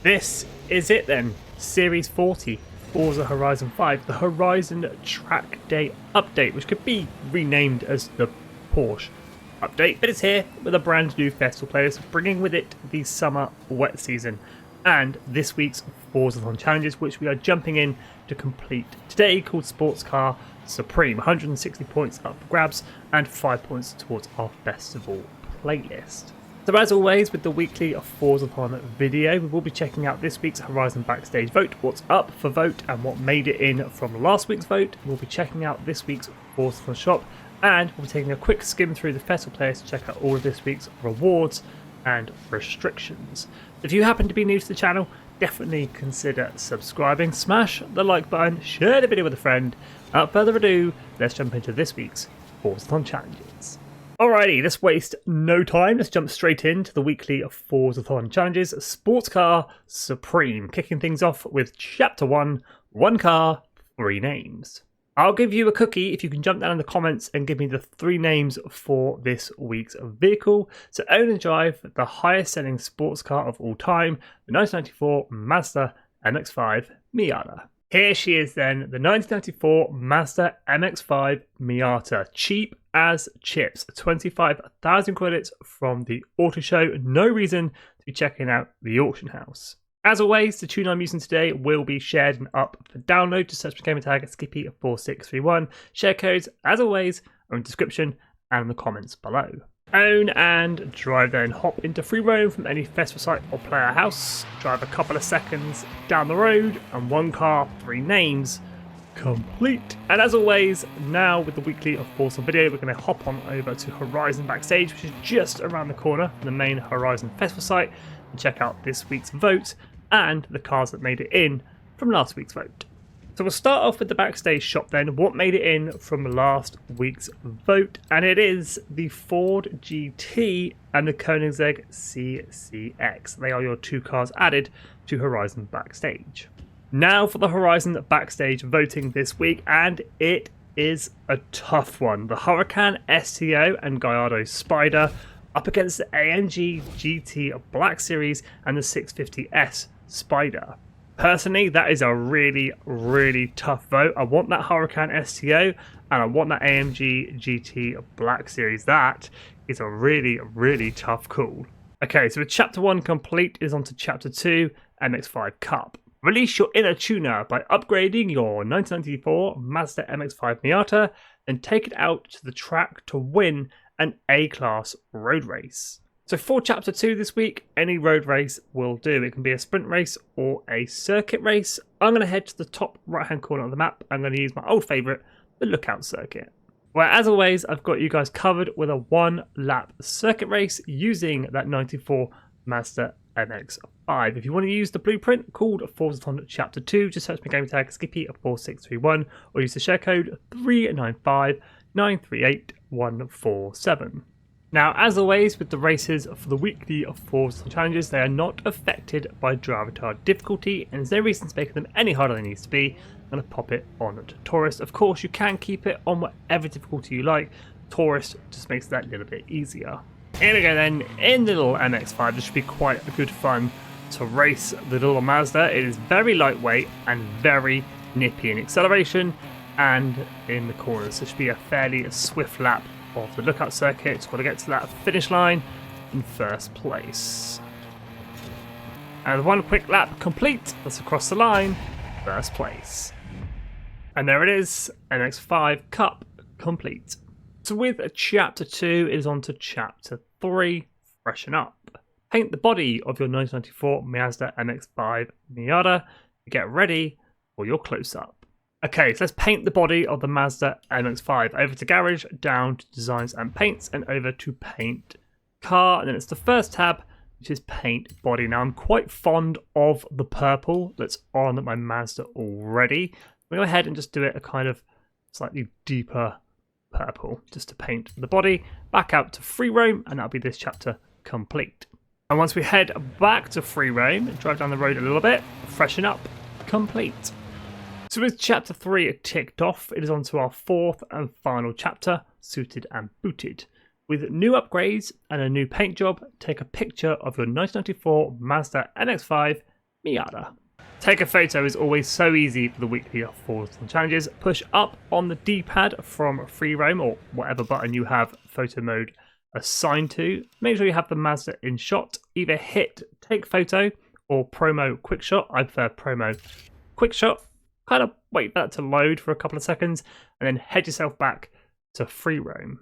This is it then, Series 40, Forza Horizon 5, the Horizon Track Day update, which could be renamed as the Porsche update, but it's here with a brand new festival playlist, bringing with it the summer wet season and this week's Forzathon challenges, which we are jumping in to complete today, called Sports Car Supreme. 160 points up for grabs and 5 points towards our festival playlist. So as always, with the weekly Forzathon video, we will be checking out this week's Horizon Backstage vote, what's up for vote and what made it in from last week's vote. We'll be checking out this week's Forzathon shop, and we'll be taking a quick skim through the festival players to check out all of this week's rewards and restrictions. If you happen to be new to the channel, definitely consider subscribing, smash the like button, share the video with a friend. Without further ado, let's jump into this week's Forzathon challenges. Alrighty, let's waste no time. Let's jump straight into the weekly Forzathon challenges. Sports Car Supreme, kicking things off with Chapter 1, 1 car, 3 names. I'll give you a cookie if you can jump down in the comments and give me the 3 names for this week's vehicle. So own and drive the highest selling sports car of all time, the 1994 Mazda MX-5 Miata. Here she is then, the 1994 Mazda MX-5 Miata. Cheap as chips, 25,000 credits from the auto show. No reason to be checking out the auction house. As always, the tune I'm using today will be shared and up for download. Just search for gamer tag Skippy4631. Share codes, as always, are in the description and in the comments below. Own and drive then. Hop into free roam from any festival site or player house. Drive a couple of seconds down the road, and 1 car, 3 names complete. And as always, now with the weekly Forza video, we're going to hop on over to Horizon Backstage, which is just around the corner from the main Horizon festival site, and check out this week's vote and the cars that made it in from last week's vote. So we'll start off with the Backstage shop then. What made it in from last week's vote? And it is the Ford GT and the Koenigsegg CCX. They are your 2 cars added to Horizon Backstage. Now for the Horizon Backstage voting this week, and it is a tough one. The Huracan STO and Gallardo Spider up against the AMG GT Black Series and the 650S Spider. Personally, that is a really, really tough vote. I want that Huracan STO and I want that AMG GT Black Series. That is a really, really tough call. Okay, so with Chapter 1 complete, is on to Chapter 2, MX-5 Cup. Release your inner tuner by upgrading your 1994 Mazda MX-5 Miata, then take it out to the track to win an A-class road race. So for Chapter 2 this week, any road race will do. It can be a sprint race or a circuit race. I'm going to head to the top right-hand corner of the map. I'm going to use my old favourite, the Lookout Circuit, where, as always, I've got you guys covered with a 1-lap circuit race using that 94 Mazda MX-5. If you want to use the blueprint called Forzathon Chapter 2, just search my gamer tag Skippy4631 or use the share code 395938147. Now, as always, with the races for the weekly Forzathon challenges, they are not affected by drive retard difficulty, and there's no reason to make them any harder than it needs to be. I'm going to pop it on to Tourist. Of course, you can keep it on whatever difficulty you like. Tourist just makes that a little bit easier. Here we go then, in the little MX-5, this should be quite a good fun to race the little Mazda. It is very lightweight and very nippy in acceleration and in the corners. So it should be a fairly swift lap of the Lookout Circuit. It's got to get to that finish line in first place. And 1 quick lap complete. That's across the line, first place. And there it is, MX-5 Cup complete. So with Chapter 2, it is on to Chapter 3, Freshen Up. Paint the body of your 1994 Mazda MX-5 Miata. Get ready for your close-up. Okay, so let's paint the body of the Mazda MX-5. Over to Garage, down to Designs and Paints, and over to Paint Car. And then it's the first tab, which is Paint Body. Now, I'm quite fond of the purple that's on my Mazda already. I'm going to go ahead and just do it a kind of slightly deeper purple, just to paint the body. Back out to free roam, and that'll be this chapter complete. And once we head back to free roam and drive down the road a little bit, Freshen Up complete. So with Chapter 3 ticked off, it is on to our 4th and final chapter, Suited and Booted. With new upgrades and a new paint job, take a picture of your 1994 Mazda MX-5 Miata. Take a photo is always so easy for the weekly Forzathon challenges. Push up on the D-pad from free roam or whatever button you have photo mode assigned to. Make sure you have the Mazda in shot. Either hit take photo or promo quick shot. I prefer promo quick shot. Kind of wait for that to load for a couple of seconds and then head yourself back to free roam.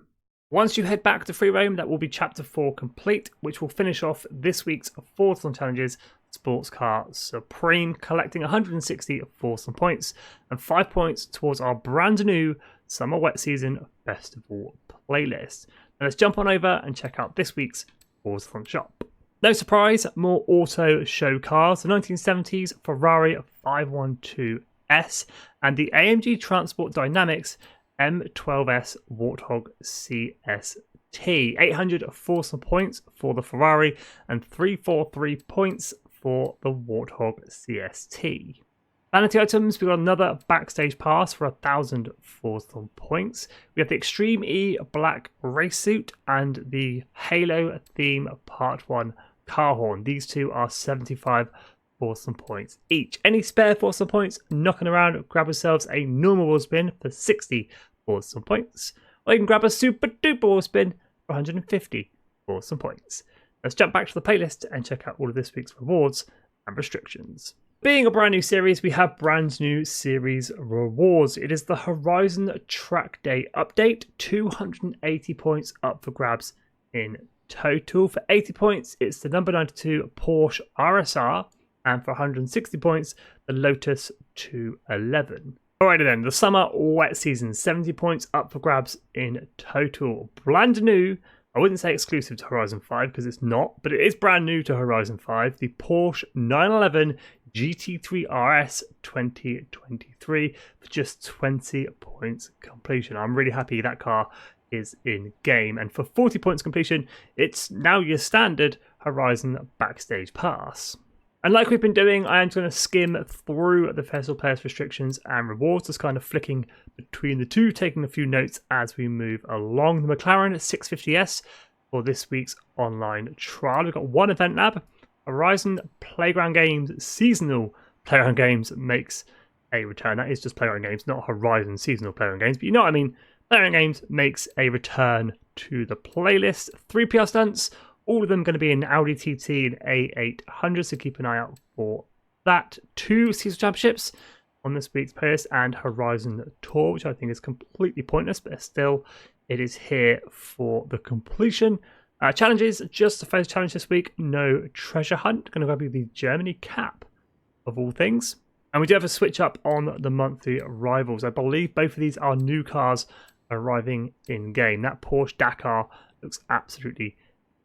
Once you head back to free roam, that will be chapter 4 complete, which will finish off this week's Forzathon challenges. Sports car Supreme, collecting 160 Forzathon points and 5 points towards our brand new summer wet season festival playlist. Now let's jump on over and check out this week's Forzathon shop. No surprise, more auto show cars, the 1970s Ferrari 512S and the AMG Transport Dynamics M12S Warthog CST. 800 Forzathon points for the Ferrari and 343 points for the Warthog CST. Vanity items, we've got another backstage pass for 1,000 Forzathon points. We have the Extreme E black race suit and the Halo theme part 1 car horn. These two are 75 Forzathon points each. Any spare Forzathon points knocking around, grab yourselves a normal wheel spin for 60 Forzathon points. Or you can grab a super duper wheel spin for 150 Forzathon points. Let's jump back to the playlist and check out all of this week's rewards and restrictions. Being a brand new series, we have brand new series rewards. It is the Horizon Track Day update, 280 points up for grabs in total. For 80 points, it's the number 92 Porsche RSR, and for 160 points, the Lotus 211. Alrighty then, the summer wet season, 70 points up for grabs in total. Brand new, I wouldn't say exclusive to Horizon 5 because it's not, but it is brand new to Horizon 5, the Porsche 911 GT3 RS 2023 for just 20 points completion. I'm really happy that car is in game, and for 40 points completion, it's now your standard Horizon Backstage pass. And like we've been doing, I am going to skim through the Festival Players restrictions and rewards, just kind of flicking between the two, taking a few notes as we move along. The McLaren 650S for this week's online trial. We've got one event lab. Horizon Playground Games Seasonal Playground Games makes a return. That is just Playground Games, not Horizon Seasonal Playground Games, but you know what I mean. Playground Games makes a return to the playlist. 3 PR stunts. All of them going to be in Audi TT and A800, so keep an eye out for that. 2 season championships on this week's playlist and Horizon Tour, which I think is completely pointless, but still it is here for the completion. Challenges, just the first challenge this week, no treasure hunt. Going to grab you the Germany cap of all things. And we do have a switch up on the monthly rivals. I believe both of these are new cars arriving in game. That Porsche Dakar looks absolutely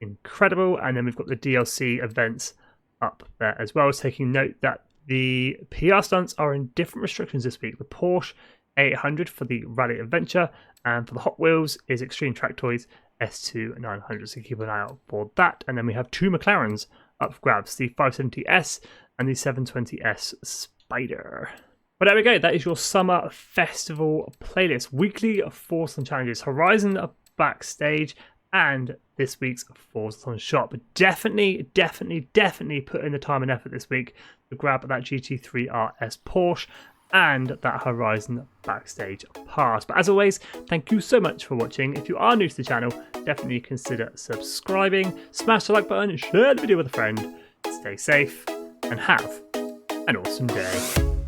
incredible, and then we've got the DLC events up there as well. Taking note that the PR stunts are in different restrictions this week. The Porsche 800 for the Rally Adventure, and for the Hot Wheels is Extreme Track Toys S2 900, so keep an eye out for that. And then we have 2 McLarens up for grabs, the 570S and the 720S Spider. But there we go, that is your summer festival playlist. Weekly Forzathon challenges, Horizon Backstage, and this week's Forzathon shop. But definitely put in the time and effort this week to grab that GT3 RS Porsche and that Horizon Backstage pass. But as always, thank you so much for watching. If you are new to the channel, definitely consider subscribing, smash the like button, share the video with a friend, stay safe, and have an awesome day.